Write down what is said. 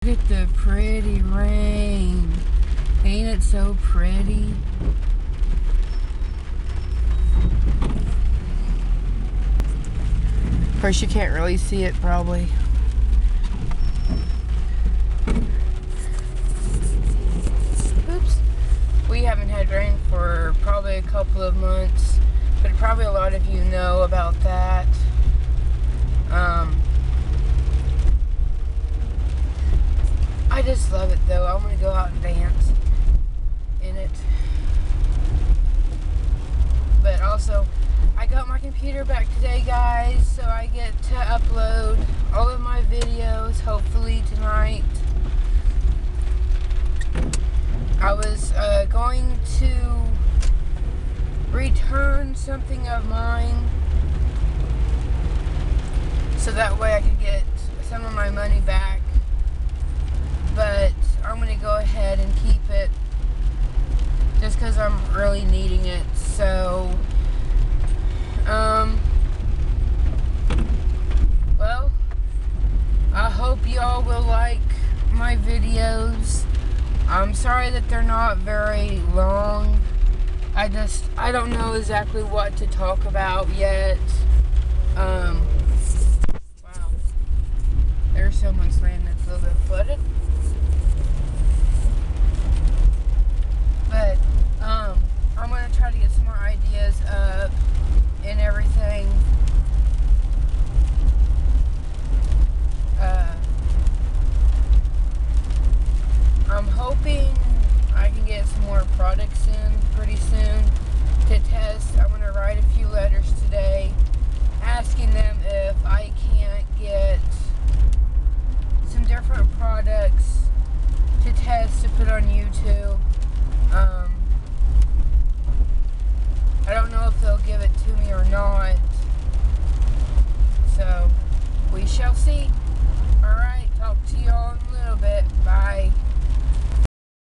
at the pretty rain. Ain't it so pretty? Of course, you can't really see it probably. Oops. We haven't had rain for probably a couple of months, but probably a lot of you know about that. I just love it though. I want to go out and dance in it. But also, I got my computer back today, guys, so I get to upload all of my videos, hopefully tonight. I was going to return something of mine so that way I could get some of my money back, but I'm going to go ahead and keep it just because I'm really needing it. So well, I hope y'all will like my videos. I'm sorry that they're not very long. I don't know exactly what to talk about yet. Wow. There's someone slaying that's a little bit flooded. But, I'm going to try to get some more ideas up and everything. I'm hoping I can get some more products in pretty soon to test. I'm going to write a few letters today asking them if I can't get some different products to test to put on YouTube. I don't know if they'll give it to me or not, so we shall see. Alright, talk to y'all in a little bit. Bye.